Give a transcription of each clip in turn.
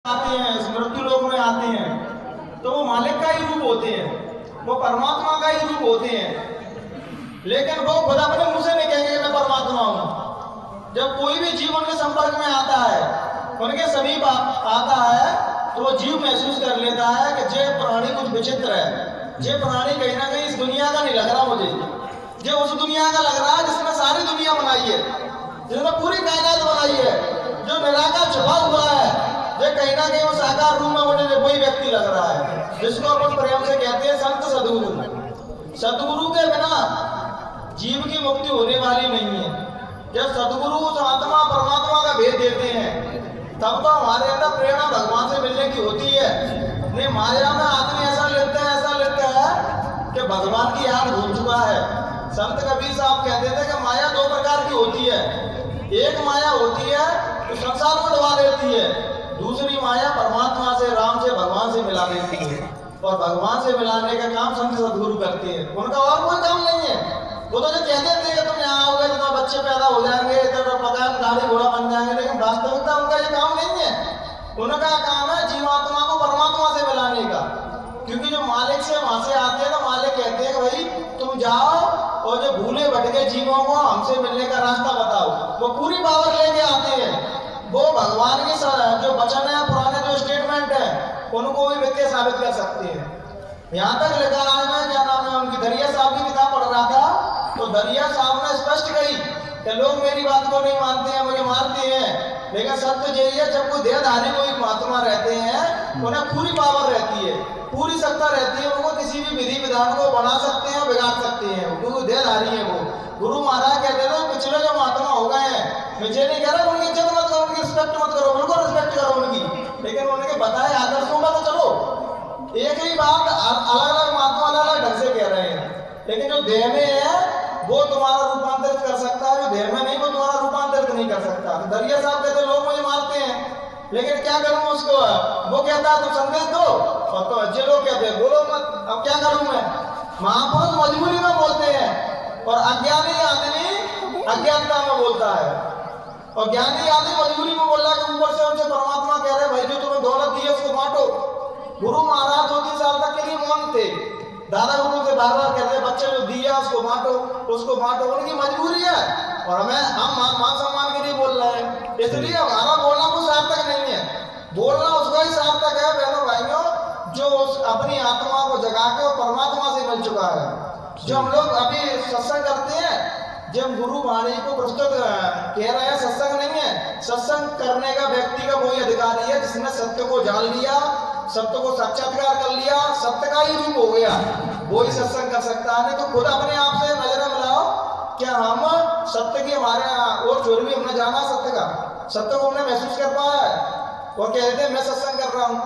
आते हैं, इस मृत्यु लोक में आते हैं, तो वो मालिक का ही रूप होते हैं, वो परमात्मा का ही रूप होते हैं। लेकिन वो खुद अपने मुंह से नहीं कहेंगे कि मैं परमात्मा हूं। जब कोई भी जीव उनके संपर्क में आता है, उनके समीप आता है, तो वो जीव महसूस कर लेता है कि ये प्राणी कुछ विचित्र है, ये प्राणी कहीं ना कहीं इस दुनिया का नहीं लग रहा मुझे, ये उस दुनिया का लग रहा है जिसने सारी दुनिया बनाई है, जिसने पूरी कायनात बनाई है, जो निराकार छुपा हुआ है, ये कहीं ना कहीं उस आकार रूप में मुझे वही व्यक्ति लग रहा है, जिसको अपन प्रेम से कहते हैं संत सदगुरु। सदगुरु के बिना जीव की मुक्ति होने वाली नहीं है। जब सदगुरु उस आत्मा परमात्मा का भेद देते हैं, तब तो हमारे अंदर प्रेरणा भगवान से मिलने की होती है। नहीं, माया में आदमी ऐसा लेता है कि भगवान की याद भूल चुका है। संत कबीर साहब कहते थे कि माया दो प्रकार की होती है। एक माया होती है तो संसार को डुबा देती है, दूसरी माया परमात्मा से, राम से, भगवान से मिला देती है। और भगवान से मिलाने का काम संत सदगुरु करते हैं, उनका और कोई काम नहीं है। वो तो जो कहते थे कि तुम यहाँ आओगे तो बच्चे पैदा हो जाएंगे, मकान गाड़ी घोड़ा बन जाएंगे, लेकिन वास्तविकता उनका ये काम नहीं है। उनका काम है जीवात्मा को परमात्मा से मिलाने का। क्योंकि जो मालिक से वहां से आते हैं तो मालिक कहते हैं कि भाई तुम जाओ और जो भूले भटके जीवों को हमसे मिलने का रास्ता बताओ। वो पूरी पावर लेके आते हैं। वो भगवान के जो वचन है, पुराने जो स्टेटमेंट है, उनको भी मिथ्या साबित कर सकते हैं। यहाँ तक लिखा है, मैं क्या नाम है उनकी, दरिया साहब की किताब पढ़ रहा था, तो दरिया साहब ने स्पष्ट कही कि लोग मेरी बात को नहीं मानते हैं, मुझे मारते हैं, लेकिन सत्य यही है, जब कोई देहधारी कोई महात्मा रहते हैं, उन्हें पूरी पावर रहती है, पूरी सत्ता रहती है, उनको किसी भी विधि विधान को बना सकते हैं, बिगाड़ सकते हैं, क्योंकि देहधारी है वो। गुरु महाराज कहते थे पिछले जो महात्मा हो गए हैं, मुझे नहीं कह रहा उनकी इज्जत मत करो, उनकी रिस्पेक्ट मत करो, उनको रिस्पेक्ट करो उनकी, लेकिन उनके बताए आदर्शों का तो चलो। एक ही बात अलग अलग महात्मा अलग अलग ढंग से कह रहे हैं, लेकिन जो देह में है वो तुम्हारा रूपांतरित कर सकता है, जो देह में नहीं वो तुम्हारा रूपांतरित नहीं कर सकता। दरिया साहब कहते लोग मुझे मारते हैं, लेकिन क्या करूं उसको, वो कहता है तुम संदेश दो, और तो अच्छे लोग कहते हैं बोलो मत, अब क्या करूं मैं। महापुरुष मजबूरी में बोलते हैं, और अज्ञानी आदमी अज्ञानता में बोलता है, और ज्ञानी आदमी मजबूरी में बोल रहा है कि ऊपर से उनसे परमात्मा कह रहे भाई जो तुम्हें दौलत दी है उसको बांटो। गुरु महाराज 2-3 साल तक के लिए मौन थे, दादा गुरु से बार बार कहते बच्चे जो दिया उसको बांटो, उसको बांटो, उनकी मजबूरी है, और हम मान सम्मान के लिए बोल रहे हैं, इसलिए हमारा बोलना कुछ सार्थक नहीं है। बोलना उसका ही सार्थक है बहनों भाइयों जो अपनी आत्मा को जगा के और परमात्मा से मिल चुका है। जो हम लोग अभी सत्संग करते हैं, जब गुरु वाणी को प्रस्तुत कह रहे हैं, सत्संग नहीं है, सत्संग करने का व्यक्ति का कोई अधिकारी है जिसने सत्य को जान लिया, सत्य को साक्षात्कार कर लिया, सत्य का ही रूप हो गया, वो ही सत्संग कर सकता है। नहीं तो खुद अपने आप से नजर मिलाओ, क्या हम सत्य की हमारे और चोर भी हमने जाना सत्य का, सत्य को हमने महसूस कर पाया है, वो कहते हैं मैं सत्संग कर रहा हूँ।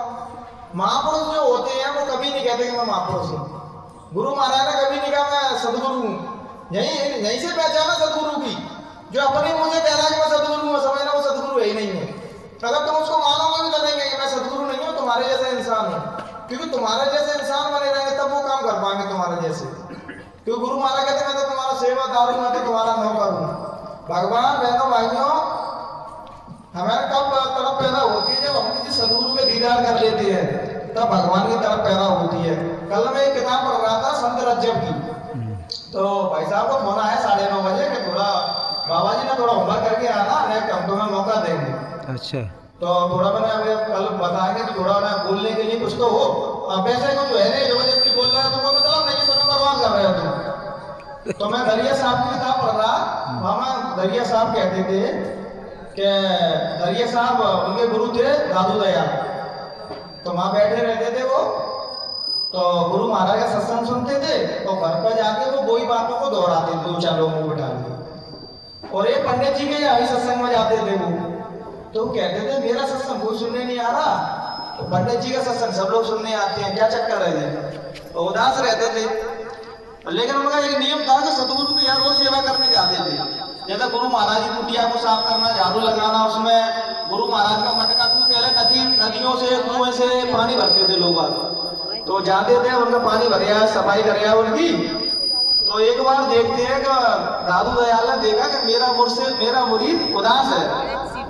महापुरुष जो होते हैं वो कभी नहीं कहते कि मैं महापुरुष हूँ। गुरु महाराज ने कभी नहीं कहा मैं सदगुरु हूँ, यहीं से पहचाना सदगुरु की। जो अपने मुझे कह रहा है कि मैं सदगुरु हूँ, समझना वो सदगुरु है ही नहीं है। अगर तुम उसको मानोगे भी तो नहीं कि मैं सदगुरु नहीं हूँ, तुम्हारे जैसे इंसान हूँ, क्योंकि तुम्हारे जैसे इंसान बने रहेंगे तब वो काम कर पाएंगे तुम्हारे जैसे। क्योंकि गुरु महाराज कहते मैं तो तुम्हारा सेवादार हूँ, मैं तो तुम्हारा नौकर हूँ। भगवान बहनों भाइयों हमारे कब तरफ पैदा होती है, जब हम किसी सदगुरु में दीदार कर लेते हैं तब भगवान की तरफ पैदा होती है। कल मैं एक किताब पढ़ रहा था संत रज्जब की, तो भाई साहब को फोन आया 9:30 बजे कि थोड़ा बाबा जी ने थोड़ा होमवर्क करके आना, नेक्स्ट हम तुम्हें मौका देंगे। अच्छा, तो थोड़ा मैंने अभी कल बताएंगे तो थोड़ा मैं बोलने के लिए कुछ तो हो। अब वैसे कुछ है नहीं, जबरदस्ती बोल रहा है तो कोई मतलब नहीं, समय बर्बाद कर रहे हो तुम। तो मैं दरिया साहब की किताब पढ़ रहा, वहाँ दरिया साहब कहते थे कि दरिया साहब उनके गुरु थे दादू दयाल, तो वहाँ बैठे रहते थे वो, तो गुरु महाराज का सत्संग सुनते थे, तो घर पर जाके वो वही बातों को दोहराते थे 2-4 लोगों को बिठा के। और एक पंडित जी के यहाँ ही सत्संग में जाते थे वो, तो कहते थे मेरा सत्संग कोई सुनने नहीं आ रहा, तो पंडित जी का सत्संग सब लोग सुनने आते हैं, क्या चक्कर है। तो उदास रहते थे, लेकिन उनका एक नियम था कि सदगुरु की यहाँ रोज सेवा करने जाते थे। जैसे गुरु महाराज की कुटिया को साफ करना, झाड़ू लगाना, उसमें गुरु महाराज का मटका, क्योंकि पहले नदियों से कुएं से पानी भरते थे लोग, तो जाते थे उनका पानी भरिया, सफाई करिया उनकी। तो एक बार देखते हैं कि दादू दयाल ने देखा कि मेरा मुरीद उदास है,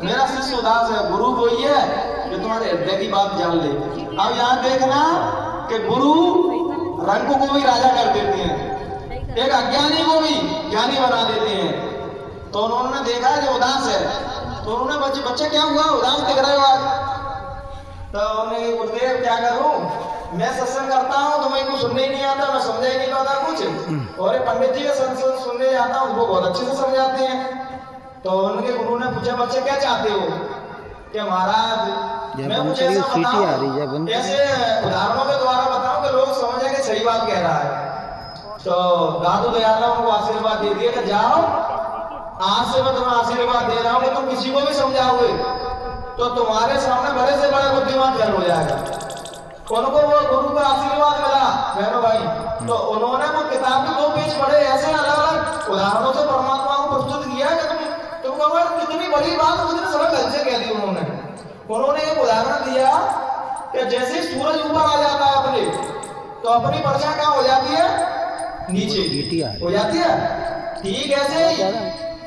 मेरा शिष्य उदास है। गुरु वही है जो तुम्हारे हृदय की बात जान ले। अब यहाँ देखना कि गुरु रंग को भी राजा कर देते हैं, एक अज्ञानी को भी ज्ञानी बना देते हैं। तो उन्होंने देखा जो उदास है, तो उन्होंने बच्चे क्या हुआ, उदास दिख रहे हो आज? तो उन्हें गुरुदेव क्या करूं, मैं सत्संग करता हूं तो मैं कुछ सुनने ही नहीं आता, मैं समझा ही नहीं पाता कुछ, और पंडित जी का सत्संग सुनने जाता हूं वो बहुत अच्छे से समझाते हैं। तो उनके गुरु ने पूछा बच्चे क्या चाहते हो? कि महाराज मैं कुछ ऐसा बताऊं, ऐसे उदाहरणों के द्वारा बताऊं कि लोग समझे कि सही बात कह रहा है। तो दादू दयाला उनको आशीर्वाद दे दिए कि जाओ, आज से मैं तुम्हें आशीर्वाद दे रहा हूं कि तुम किसी को भी समझाओगे तो तुम्हारे सामने बड़े से बड़ा बुद्धिमान जन्म हो जाएगा। उनको वो गुरु का आशीर्वाद मिला बहनों भाई। तो उन्होंने वो किताब के 2 पेज पढ़े, ऐसे अलग अलग उदाहरणों से परमात्मा को प्रस्तुत किया कि तुम कहो कितनी बड़ी बात मुझे सरल ढंग से कह दी। उन्होंने एक उदाहरण दिया कि जैसे सूरज ऊपर आ जाता है अपने, तो अपनी वर्षा कहाँ हो जाती है, नीचे हो जाती है। ठीक ऐसे ही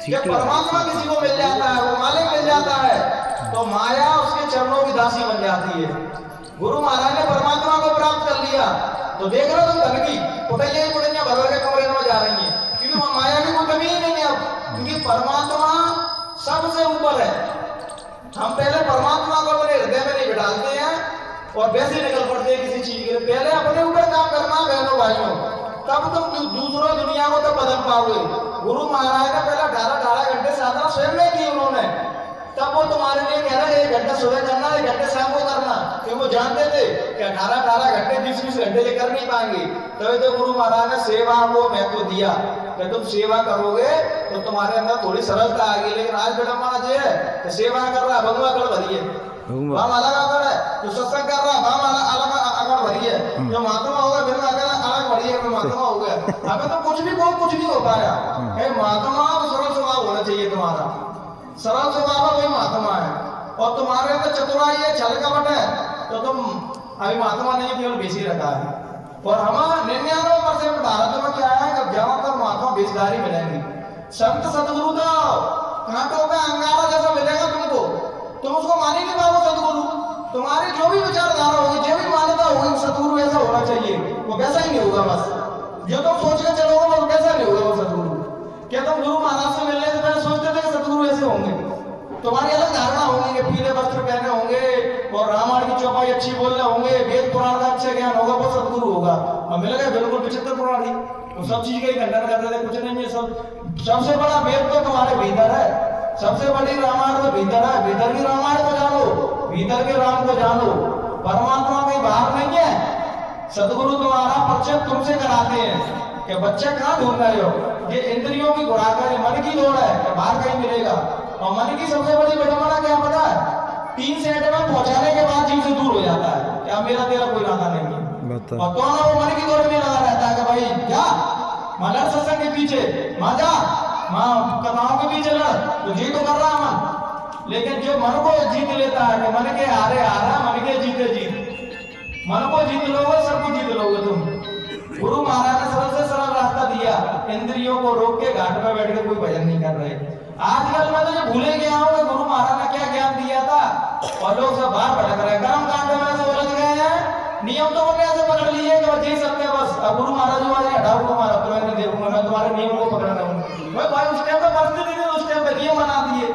जब परमात्मा किसी को मिल जाता है, वो मालिक मिल जाता है, तो माया उसके चरणों की दासी बन जाती है। गुरु महाराज ने परमात्मा को प्राप्त कर लिया, तो देख रहे हो तुम धन की पुटैया भर के कमरे में जा रही है, क्योंकि माया की कोई कमी ही नहीं है अब, क्योंकि परमात्मा सबसे ऊपर है। हम पहले परमात्मा को अपने हृदय में नहीं बिठाते हैं और वैसे निकल पड़ते हैं किसी चीज के लिए। पहले अपने ऊपर काम करना बहनों भाइयों, तब तुम दूसरों दुनिया को तब बदल पाओगे। गुरु महाराज ने पहले 18 घंटे साधना स्वयं में की उन्होंने, तब वो तुम्हारे लिए कह रहे 1 घंटा सुबह करना, 1 घंटे शाम को करना, क्योंकि वो जानते थे कि 18 घंटे 20 घंटे से कर नहीं पाएंगे। तभी तो गुरु महाराज ने सेवा को महत्व दिया कि तुम सेवा करोगे तो तुम्हारे अंदर थोड़ी सरलता आ गई। लेकिन आज विडम्बना जो है तो सेवा कर रहा भगवा कर भरी है, हम अलग अगर है तो सत्संग कर रहा हम अलग अगर भरी है, जो महात्मा होगा फिर अलग भरी है, महात्मा हो गया। अगर तो कुछ नहीं हो पाया। महात्मा तो सरल स्वभाव होना चाहिए, तुम्हारा सरल स्वभाव वही महात्मा है। और तुम्हारे अंदर चतुराई है, छल कपट है, तो तुम अभी महात्मा नहीं, केवल बेची रखा है। और हम 99% भारत में क्या है कि ज्यादातर महात्मा बेचदारी मिलेंगे। संत सदगुरु तो कांटों का अंगारा जैसा मिलेगा तुमको, तुम उसको मान ही नहीं पाओगे। सदगुरु तुम्हारी जो भी विचारधारा होगी, जो भी मान्यता होगी, सदगुरु ऐसा होना चाहिए, वो वैसा ही नहीं होगा। बस जो तुम सोच के चलोगे वो वैसा नहीं होगा वो सदगुरु। क्या तुम गुरु महाराज से मिलने से पहले सोचते थे कि सदगुरु ऐसे होंगे? तुम्हारी अलग धारणा होगी कि पीले वस्त्र पहने होंगे और रामायण की चौपाई अच्छी बोलने होंगे, वेद पुराण का अच्छा ज्ञान होगा, वो सदगुरु होगा। और मिल गए बिल्कुल विचित्र पुराणी, तो सब चीज का ही खंडन कर रहे थे, कुछ नहीं है। सबसे बड़ा वेद तो तुम्हारे भीतर है, सबसे बड़ी रामायण तो भीतर है। भीतर की रामायण को जानो, भीतर के राम को जानो, परमात्मा कहीं बाहर नहीं है। सदगुरु तुम्हारा परिचय तुमसे कराते हैं कि बच्चे कहाँ ढूंढ रहे हो, ये इंद्रियों की खुराक है, मन की दौड़ है, बाहर कहीं मिलेगा। और मन की सबसे बड़ी विडंबना क्या पता है, 3 सेकंड में पहुंचाने के बाद जीव से दूर हो जाता है, क्या मेरा तेरा कोई नाता नहीं है। और तो ना वो मन की दौड़ में लगा रहता है कि भाई जा लड़ सत्संग के पीछे, माँ जा माँ कथाओं के पीछे लड़, तो जी तो कर रहा है मन। लेकिन जो मन को जीत लेता है कि मन के हारे हारा, मन के जीते जीत, मन को जीत लोगे सब कुछ जीत लोगे तुम। गुरु महाराज ने सरल से सरल रास्ता दिया, इंद्रियों को रोक के घाट पर बैठ के कोई भजन नहीं कर रहे। आजकल मैं तो जो भूले गया हूँ कि गुरु महाराज ने क्या ज्ञान दिया था, और लोग सब बाहर भटक रहे, कर्म कांड में ऐसे उलझ गए हैं। नियम तो उन्होंने ऐसे पकड़ लिए कि जी सकते बस। अब गुरु महाराज जो आज हटाओ तुम्हारा, तो मैं नहीं देखूंगा, मैं तुम्हारे नियम को पकड़ रहा हूँ। भाई उस टाइम पे परिस्थिति थी, उस टाइम पे नियम बना दिए,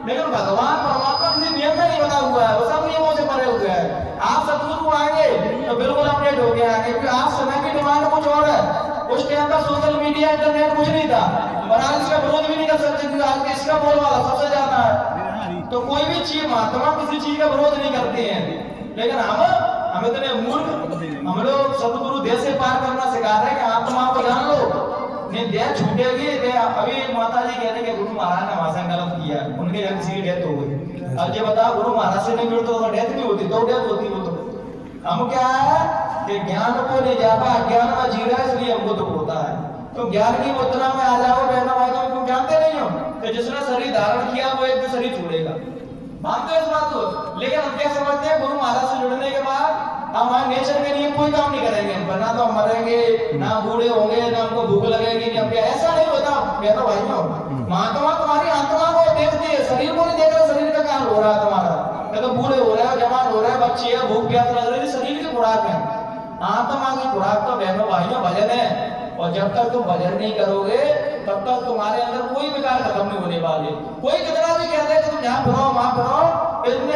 लेकिन भगवान परमात्मा किसी नियम में नहीं बना हुआ है, वो सब नियमों से परे हुए हैं। आप सदगुरु आएंगे तो बिल्कुल अपडेट हो गया है, क्योंकि आज समय की डिमांड कुछ और है। उस टाइम पर सोशल मीडिया इंटरनेट कुछ नहीं था, और आज इसका विरोध भी नहीं कर सकते, क्योंकि आज इसका बोलबाला सबसे ज्यादा है। तो कोई भी चीज महात्मा किसी चीज का विरोध नहीं करते हैं। लेकिन हम इतने मूर्ख, हम लोग सदगुरु देह से पार करना सिखा रहे हैं कि आत्मा को जान लो, नहीं देह छूटेगी। अभी माता जी कह रहे कि गुरु महाराज ने वहां से गलत किया, उनके यहाँ किसी की डेथ हो गई। अब ये बताओ गुरु महाराज से नहीं मिलते तो डेथ नहीं होती, तो डेथ होती। वो तो हम क्या है कि ज्ञान को नहीं जाता, ज्ञान में जी रहा है, इसलिए हमको दुख होता है। तो ज्ञान की मुद्रा में आ जाओ बहना भाई, तो तुम जानते नहीं हो कि जिसने शरीर धारण किया वो एक दिन शरीर छोड़ेगा, मानते हो इस बात को। लेकिन हम क्या समझते हैं, गुरु महाराज से जुड़ने के बाद हमारे नेचर के लिए कोई काम नहीं करेंगे, वरना तो हम मरेंगे, ना बूढ़े होंगे, ना हमको भूख लगेगी, ना क्या, ऐसा नहीं होता मेरा भाई। महात्मा तुम्हारी आत्मा को देखती है, शरीर को नहीं देख रहा, शरीर का काम हो रहा है तुम्हारा। तो बूढ़े हो रहे हैं, जवान हो रहे हैं, बच्चे हैं, भूख प्यास लग रही है, शरीर की खुराक है। आत्मा की खुराक तो बहनों भाइयों भजन है। और जब तक तुम भजन नहीं करोगे तब तक तुम्हारे अंदर कोई विकार खत्म नहीं होने वाले। कोई कितना भी कहते हैं कि तुम यहाँ फिरो वहां फिरो,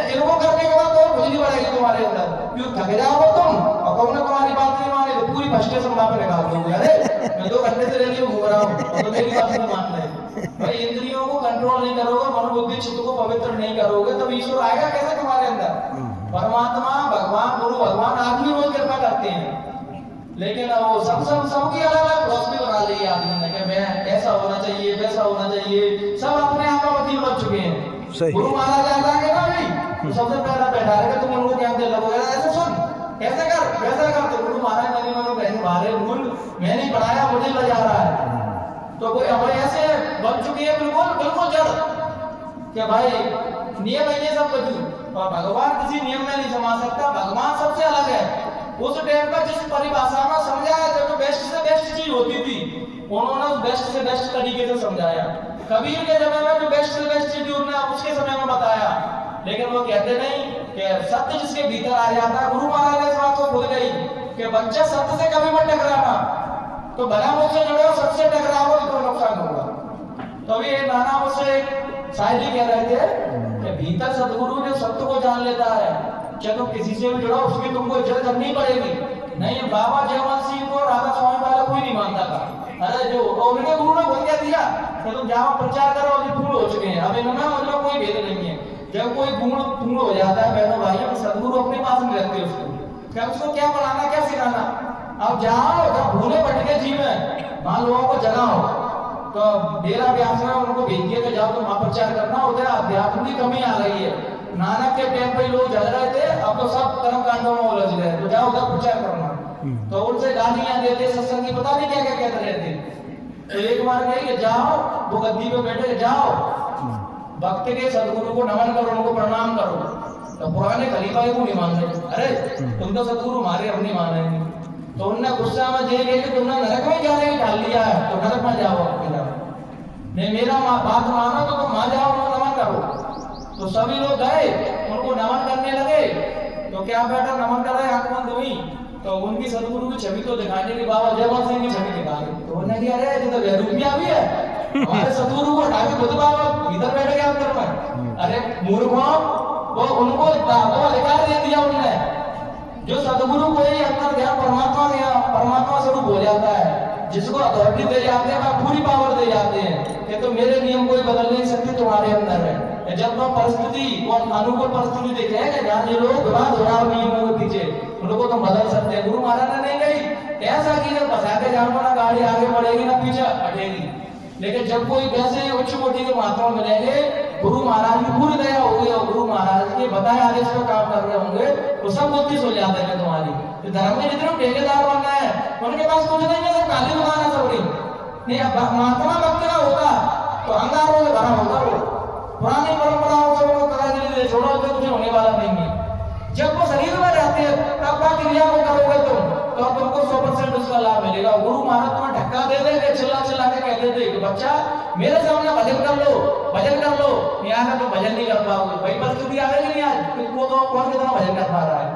इनको करने के बाद और खुजली बढ़ेगी तुम्हारे अंदर, क्यों थक जाओगे तुम और कौन तुम्हारी बात नहीं माने तो पूरी फ्रस्ट्रेशन वहां पे निकाल दोगे। अरे मैं 2 घंटे से रेडियो घूम रहा हूँ तो मेरी बात नहीं मान रहे भाई। इंद्रियों को कंट्रोल नहीं करोगे, मनोबुद्धि चित्त को पवित्र नहीं करोगे, तब ईश्वर आएगा कैसे तुम्हारे अंदर? परमात्मा भगवान गुरु भगवान आप ही रोज कृपा करते हैं, लेकिन वो सबकी अलग अलग फिलॉसफी बना ली है आदमी ने कि मैं ऐसा होना चाहिए वैसा होना चाहिए, सब अपने आप का वकील बन चुके हैं। गुरु महाराज आ जाएंगे ना भाई तो सबसे पहला बैठा रहेगा, तुम उनको क्या दे लगोगे, ऐसे सुन ऐसे कर वैसा कर, तो गुरु महाराज मैंने मनो बहन मारे भूल मैं नहीं पढ़ाया मुझे ले जा रहा है। तो कोई हमारे ऐसे बन चुकी है बिल्कुल बिल्कुल जड़ कि भाई नियम है ये सब कुछ, और भगवान किसी नियम में नहीं समा सकता, भगवान सबसे अलग है। उस टाइम पर जिस परिभाषा में समझाया जो बेस्ट से बेस्ट चीज होती थी उन्होंने उस बेस्ट से बेस्ट तरीके से समझाया। कबीर के समय में जो बेस्ट से बेस्ट चीज उन्होंने उसके समय में बताया, लेकिन वो कहते नहीं कि सत्य जिसके भीतर आ जाता है। गुरु महाराज ने इस बात को भूल गई कि बच्चा सत्य से कभी मत टकराना, तो भला मुझसे जुड़ो सबसे टकराओ तो नुकसान होगा। तो अभी नाना मुझसे शायरी कह रहे थे कि भीतर सदगुरु जो सत्य को जान लेता है, क्या तुम किसी से भी जुड़ो उसकी तुमको इज्जत करनी पड़ेगी। नहीं बाबा जयवंत सिंह को राधा स्वामी वाला कोई नहीं मानता था। अरे जो उनके गुरु ने बोल क्या दिया कि तुम जाओ प्रचार करो, अभी फूल हो चुके हैं, अब इनमें मतलब कोई भेद नहीं है। जब कोई गुण हो जाता है बहनों भाइयों, सदगुरु अपने पास में रखते उसको, क्या उसको क्या पढ़ाना क्या सिखाना। अब जाओ जब भूले भटके जीव है वहां लोगों को जगाओ, तो डेरा व्यास में उनको भेज दिया कि जाओ तुम वहां प्रचार करना, उधर अध्यात्म की कमी आ रही है। नानक के टाइम पे लोग जल रहे थे, अब तो सब कर्म कांडों में उलझ गए, तो जाओ उधर प्रचार करना। तो उनसे गालियां देते, सत्संग की पता नहीं क्या क्या कहते रहते। तो एक बार कही कि जाओ वो गद्दी पे बैठे, जाओ भक्त के सदगुरु को नमन करो, उनको प्रणाम करो। तो पुराने खलीफा को नहीं मान रहे, अरे तुम तो सदगुरु हमारे हम नहीं मान रहे। तो उनने गुस्सा में ये कहे कि तुमने नरक में जाने की डाल दिया है, तो नरक में जाओ अपने नहीं मेरा बात मानो तो तुम वहां जाओ उनको नमन करो। तो सभी लोग गए उनको नमन करने लगे, तो क्या बेटा नमन कर रहे आंख बंद हुई, तो उनकी सदगुरु की छवि तो दिखाने की बाबा जयवंत सिंह की छवि दिखा दी। तो उन्होंने कहा अरे ये तो बेरूपिया भी है, हमारे सदगुरु को हटा के खुद बाबा इधर बैठ गया अंदर में। अरे मूर्खों, वो उनको अधिकार दे दिया उन्होंने, जो सदगुरु को ही अंतर ध्यान परमात्मा स्वरूप हो जाता है, जिसको अथॉरिटी दे जाते हैं वह पूरी पावर दे जाते हैं कि तो मेरे नियम कोई बदल नहीं सकती तुम्हारे अंदर है। जब वो परिस्थिति और अनुकूल परिस्थिति देखे हैं कि जहाँ ये लोग विवाद हो रहा नियमों के पीछे, उन लोगों को तुम बदल सकते हैं। गुरु महाराज ने नहीं कही ऐसा कि जब बसा के जानो ना गाड़ी आगे बढ़ेगी ना पीछे हटेगी, लेकिन जब कोई वैसे उच्च कोटि के महात्मा मिलेंगे, गुरु महाराज की पूरी दया होगी और गुरु महाराज के बताए आदेश पर काम कर रहे होंगे, तो सब बुद्धि सुल जाते हैं तुम्हारी। तो धर्म में जितने ठेकेदार बनना है उनके पास कुछ नहीं है, सब काली दुकान है सबरी नहीं। अब महात्मा भक्त का होता तो अंगारों से भरा होता, वो पुरानी परंपराओं से वो करा छोड़ो तो कुछ होने वाला नहीं है। जब वो शरीर में रहते हैं तब का क्रिया को करोगे तुम तो तुमको 100% उसका लाभ मिलेगा। गुरु महाराज तुम्हें धक्का दे देंगे, चिल्ला चिल्ला के कहते थे कि बच्चा मेरे सामने भजन कर लो, भजन कर लो, यहाँ तो भजन नहीं कर पाओगे। भाई परिस्थिति आ गई नहीं आज, वो तो कौन कितना भजन कर पा रहा है,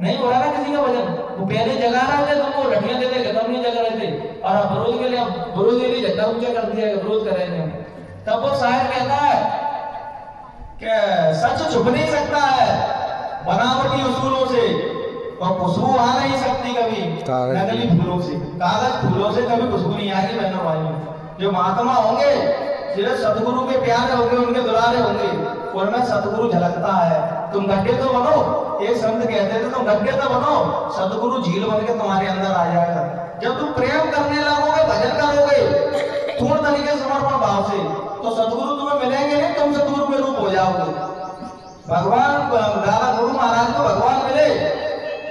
नहीं हो रहा ना किसी का भजन। वो पहले जगा रहे थे तुमको लठियां दे देंगे तब नहीं जगा रहे थे, और अब विरोध के लिए विरोध के लिए झंडा ऊंचा कर दिया विरोध करेंगे। तब वो शायर कहता है कि सच छुप नहीं सकता है बनावटी उसूलों से, और खुशबू आ नहीं सकती कभी नकली फूलों से। कागज फूलों से कभी खुशबू नहीं आएगी बहनों भाइयों। जो महात्मा होंगे सिर्फ सतगुरु के प्यारे होंगे, उनके दुलारे होंगे, उनमें सतगुरु झलकता है। तुम गड्ढे तो बनो, एक संत कहते थे तुम गड्ढे तो बनो, सतगुरु झील बन के तुम्हारे अंदर आ जाएगा। जब तुम प्रेम करने लगोगे, भजन करोगे पूर्ण तरीके से समर्पण भाव से, तो सतगुरु तुम्हें मिलेंगे नहीं, तुम सतगुरु के रूप हो जाओगे। भगवान दादा गुरु महाराज को भगवान मिले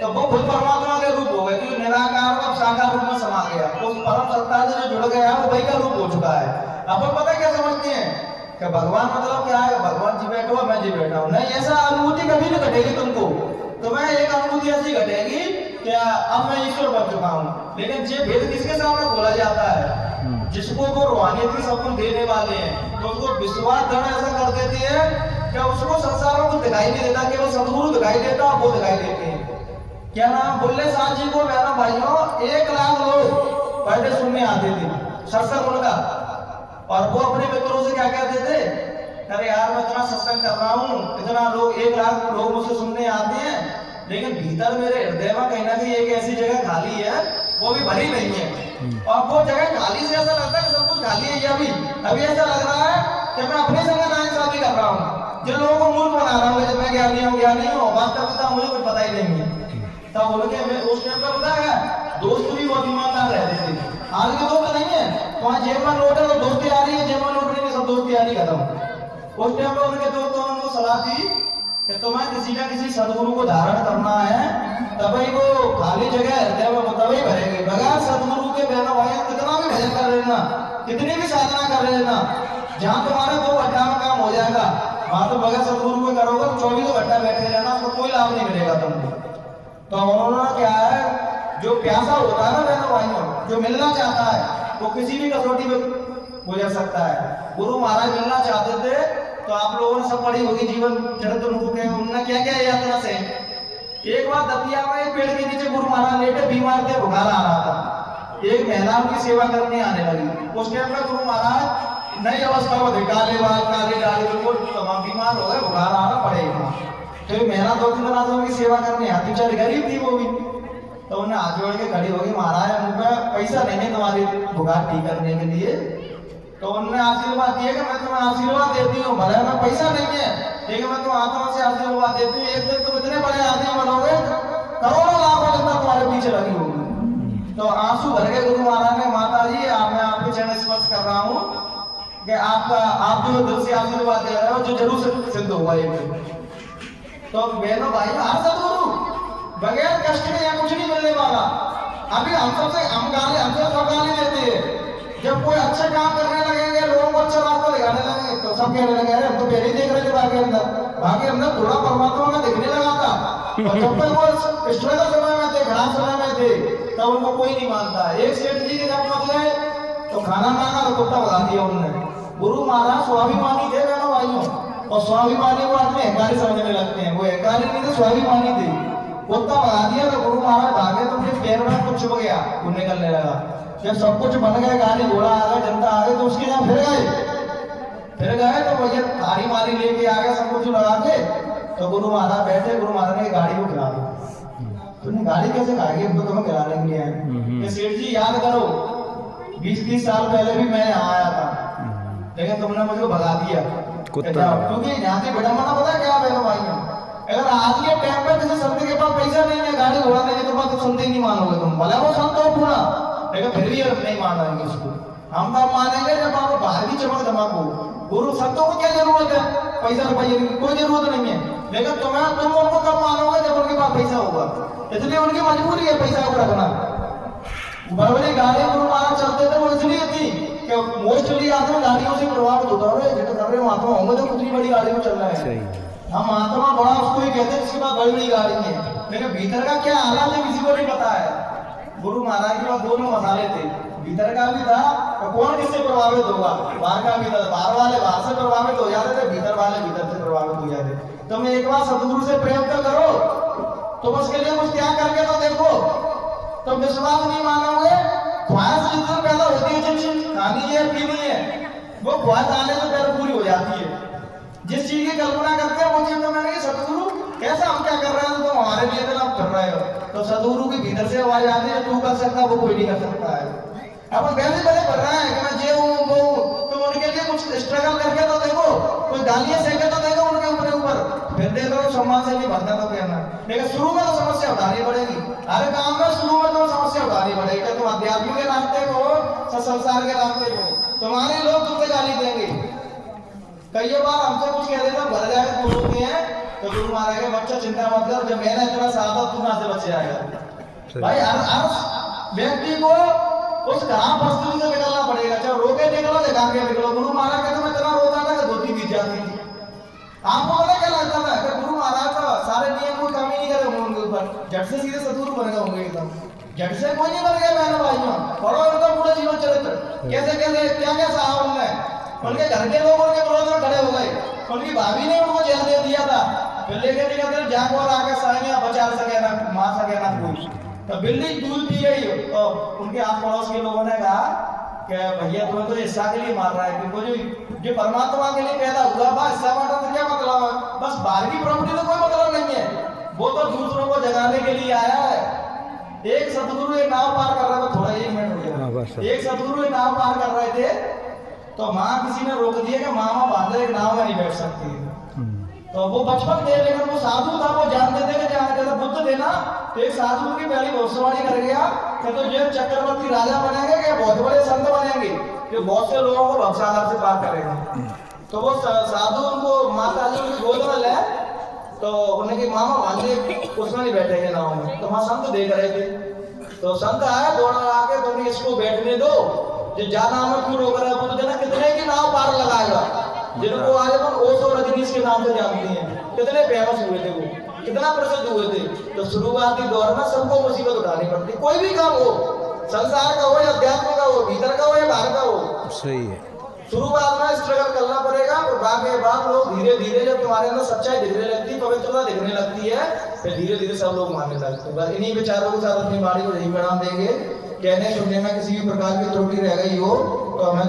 तो वो खुद परमात्मा के रूप हो गए, क्योंकि निराकार का साकार रूप में समा गया। उस परम सत्ता से जो जुड़ गया वो वही का रूप हो चुका है। अपन पता क्या समझते हैं कि भगवान मतलब क्या है, भगवान जी बैठा हुआ मैं जी बैठा हूँ, नहीं, ऐसा अनुभूति कभी नहीं घटेगी तुमको। तुम्हें एक अनुभूति ऐसी घटेगी कि अब मैं ईश्वर बन चुका हूँ। लेकिन ये भेद किसके सामने बोला जाता है, जिसको वो रूहानियत की सब कुछ देने वाले हैं, तो उसको विश्वास दृढ़ ऐसा कर देती है क्या उसको संसार में कुछ दिखाई नहीं देता, केवल सदगुरु दिखाई देता, वो दिखाई देते हैं। क्या नाम बुल्ले साहब जी को मेरा भाइयों 1 लाख लोग पहले सुनने आते थे सत्संग उनका, और वो अपने मित्रों से क्या कहते थे, अरे यार मैं इतना सत्संग कर रहा हूँ, इतना लोग 1 लाख लोग मुझसे सुनने आते हैं, लेकिन भीतर मेरे हृदय में कहीं ना कहीं एक ऐसी जगह खाली है, वो भी भरी नहीं है। और वो जगह खाली से ऐसा लगता है कि सब कुछ खाली है। अभी ऐसा लग रहा है कि मैं अपने संग नाइंसाफी कर रहा हूँ, जिन लोगों को मूर्ख बना रहा हूँ, जब मैं ज्ञानी हूँ, वास्तविकता मुझे कुछ पता ही नहीं है। तब बोलोगे उस टाइम पर पता है दोस्त भी बहुत ईमानदार रहते थे, आज के दोस्त नहीं है। वहाँ जेब में नोट है तो दोस्ती आ रही है, जेब में नोट नहीं है सब दोस्ती आ रही खत्म। उस टाइम पर उनके दोस्तों ने उनको सलाह दी कि तुम्हें किसी का किसी सदगुरु को धारण करना है, तभी वो खाली जगह हृदय में तभी भरेंगे। बगैर सदगुरु के बहनों भाई कितना भी भजन कर लेना, कितनी भी साधना कर लेना, जहाँ तुम्हारे 2 घंटा में काम हो जाएगा, वहां तो बगैर सदगुरु को करोगे 24 घंटा बैठे रहना, उसको कोई लाभ नहीं मिलेगा तुमको। तो उन्होंने क्या है, जो प्यासा होता है ना बहनों भाइयों, जो मिलना चाहता है वो किसी भी कसौटी में गुजर सकता है। गुरु महाराज मिलना चाहते थे तो आप लोगों ने सब पढ़ी होगी जीवन चरित्र के, उन्होंने क्या क्या यात्रा से। एक बार दतिया में एक पेड़ के नीचे गुरु महाराज लेटे बीमार थे, बुखार आ रहा था, एक महिलाओं की सेवा करने आने लगी। उस टाइम में गुरु महाराज नई अवस्था में थे, काले बाल काले दाढ़ी, बिल्कुल तमाम बीमार हो गए, बुखार आ रहा पड़ेगा। तो महिला 2-3 दिन से उनकी सेवा करने आती, बेचारी गरीब थी वो भी, तो उन्हें हाथ जोड़ के खड़ी हो गई, महाराज मुझे पैसा नहीं है तुम्हारी बुखार ठीक करने के लिए। तो उन्होंने आशीर्वाद दिया कि मैं तुम्हें आशीर्वाद देती हूँ, भले में पैसा नहीं है लेकिन मैं तुम्हें आत्मा से आशीर्वाद देती हूँ, एक दिन तुम इतने बड़े आदमी बनोगे, करोड़ों लाखों जनता तुम्हारे पीछे लगी होगी। तो आंसू भर गए गुरु महाराज ने, माता जी मैं आपके चरण स्पर्श कर रहा हूँ कि आप जो दिल से आशीर्वाद दे रहे हो जो जरूर सिद्ध होगा एक दिन। तो बहनों भाई हर सदगुरु बगैर कष्ट के यहाँ कुछ नहीं मिलने वाला। अभी हम गाली देते हैं, जब कोई अच्छा काम करने लगेंगे, लोगों को अच्छा रास्ता दिखाने लगेंगे, तो सब कहने लगे अरे हम तो पहले ही देख रहे थे बाकी अंदर थोड़ा परमात्मा में दिखने लगा था। और जब तक वो स्ट्रगल समय में थे, खराब समय में थे, तब उनको कोई नहीं मानता। एक सेठ जी के जब मतलब तो खाना मांगा तो कुत्ता भगा दिया उन्होंने। गुरु महाराज स्वाभिमानी थे बहनों भाइयों, और स्वाभिमानी को आदमी अहंकारी समझने लगते हैं, वो अहंकारी नहीं थे, स्वाभिमानी थे। कुत्ता भगा दिया तो गुरु महाराज भागे तो फिर पैर में कुछ छुप गया, वो निकलने लगा। जब सब कुछ बन गया, गाड़ी घोड़ा आ गया, जनता आ गई, तो उसके यहाँ फिर गए तो भैया थारी मारी लेके आ गए, सब कुछ लगा के। तो गुरु महाराज बैठे, गुरु महाराज ने गाड़ी को गिरा दी। तुमने गाड़ी कैसे खाएगी, अब तो तुम्हें गिराने के लिए आए। सेठ जी याद करो 20-30 साल पहले भी मैं यहाँ आया था, लेकिन तुमने मुझे भगा दिया, क्योंकि यहाँ की विडम्बना पता क्या बहनों भाइयों, अगर आज के टाइम पर किसी संत के पास पैसा नहीं है, गाड़ी घोड़ा नहीं है, तो बात तो सुनते ही नहीं मानोगे तुम, भले वो संत हो पूरा, लेकिन फिर भी नहीं मानेंगे उसको। हम तब मानेंगे जब आपको बाहर की चमक धमक हो। गुरु संतों को क्या जरूरत है, पैसा रुपये की कोई जरूरत नहीं है, लेकिन तुम उनको कब मानोगे जब उनके पास पैसा होगा, इसलिए उनकी मजबूरी है पैसा को रखना। बड़ी गाड़ी गुरु महाराज चलते थे, वो इसलिए थी कि मोस्टली आदमी गाड़ियों से प्रभावित होता है, जितना कर रहे महात्मा होंगे तो उतनी बड़ी गाड़ी में चल रहा है। हम महात्मा बड़ा उसको ही कहते हैं जिसके पास बड़ी बड़ी गाड़ी है, लेकिन भीतर का क्या हालत है किसी को नहीं पता है। गुरु महाराज के पास 2 मसाले थे, भीतर का भी था, तो कौन किससे प्रभावित होगा, बाहर का भी था। बाहर वाले बाहर से प्रभावित हो जाते थे, भीतर वाले भीतर से प्रभावित हो जाते। तुम एक बार सदगुरु से प्रेम तो करो, तो उसके लिए कुछ त्याग करके तो देखो, तो विश्वास नहीं मानोगे। ख्वाहिश जिस दिन पैदा होती है, जिन खानी है पीनी है, वो ख्वाहिश आने से पहले पूरी हो जाती है। जिस चीज की कल्पना करते हैं वो चीज तो मैंने सदगुरु कैसा हम क्या कर रहे हैं, तो हमारे लिए तो आप कर रहे हो। तो सदगुरु की भीतर से आवाज आती है, तू कर सकता वो कोई नहीं कर सकता है। अब वैसे पहले कर रहा है कि मैं जे हूँ वो, तो उनके लिए कुछ स्ट्रगल करके तो देखो, कोई गालियां सेके तो देखो उनके ऊपर, फिर देखो सम्मान से नहीं भरता तो कहना। लेकिन शुरू में तो समस्या उठानी पड़ेगी, हर काम में शुरू में तो समस्या उठानी पड़ेगी। तुम अध्यात्म के रास्ते को हो, संसार के रास्ते को, तुम्हारे लोग तुमसे गाली देंगे। कई बार हमसे कुछ कह देता भर जाएगा तो बोलते हैं, तो गुरु महाराज के बच्चा चिंता मत कर, जब मैंने इतना साथ तू ना से बच जाएगा। भाई हर व्यक्ति को उस खराब परिस्थिति से निकलना पड़ेगा, चाहे रोके निकलो दिखा के निकलो। गुरु महाराज कहते मैं इतना रोता था कि धोती बीत जाती थी। आपको पता क्या लगता था कि गुरु महाराज का सारे नियम कोई कमी नहीं करे उनके ऊपर, झट से सीधे सदगुरु बन गए होंगे एकदम, झट से कोई नहीं बन गया। बहनों भाइयों पढ़ो इनका पूरा जीवन चरित्र, कैसे कैसे क्या क्या सहा उनने, उनके घर के लोग उनके विरोध में खड़े हो गए, उनकी भाभी ने उनको जेल दे दिया था। फिर लेके कहते जाग और आके साइया बचा सके ना, मार सके ना कोई। तो बिल्ली दूध पी गई, तो उनके आस पड़ोस के लोगों ने कहा कि भैया तुम्हें तो हिस्सा के लिए मार रहा है, क्योंकि जो परमात्मा के लिए पैदा हुआ बस हिस्सा बांटो तो क्या मतलब है, बस बाहर की प्रॉपर्टी तो कोई मतलब नहीं है, वो तो दूसरों को जगाने के लिए आया है। एक सतगुरु एक नाव पार कर रहा था, थोड़ा 1 मिनट हो गया, एक सतगुरु एक नाव पार कर रहे थे, तो माँ किसी ने रोक दिया कि मामा बांधे एक नाव में नहीं बैठ सकती। तो वो बचपन थे, लेकिन वो साधु था, वो जानते थे कि जहाँ जैसे बुद्ध थे ना, तो एक साधु की पहली भविष्यवाणी कर गया कि तो ये चक्रवर्ती राजा बनेंगे कि बहुत बड़े संत बनेंगे, कि बहुत से लोगों को भवसागर से पार करेंगे। तो वो साधु उनको माता जी उनकी गोद में ले, तो उन्हें मामा बांधे उसमें नहीं बैठेंगे नाव में। तो वहाँ संत देख रहे थे, तो संत आया दौड़ा आके, तो इसको बैठने दो, जो जाना में क्यों रोक रहा है, वो तो जना कितने की नाव पार लगाएगा, जिनको आज अपन ओशो रजनीश के नाम से जानते हैं, कितने फेमस हुए थे, वो कितना प्रसिद्ध हुए थे। तो शुरुआती दौर में सबको मुसीबत उठानी पड़ती, कोई भी काम हो, संसार का हो या अध्यात्म का हो, भीतर का हो या बाहर का हो, सही है। शुरुआत में स्ट्रगल करना पड़ेगा, और बाद लोग धीरे धीरे जब तुम्हारे अंदर सच्चाई दिखने लगती है, पवित्रता दिखने लगती है, फिर धीरे धीरे सब लोग मानने लगते हैं। बस इन्हीं विचारों के साथ अपनी बाड़ी को यही प्रणाम देंगे। कहने सुनने में किसी भी प्रकार की त्रुटि रह गई हो तो हमें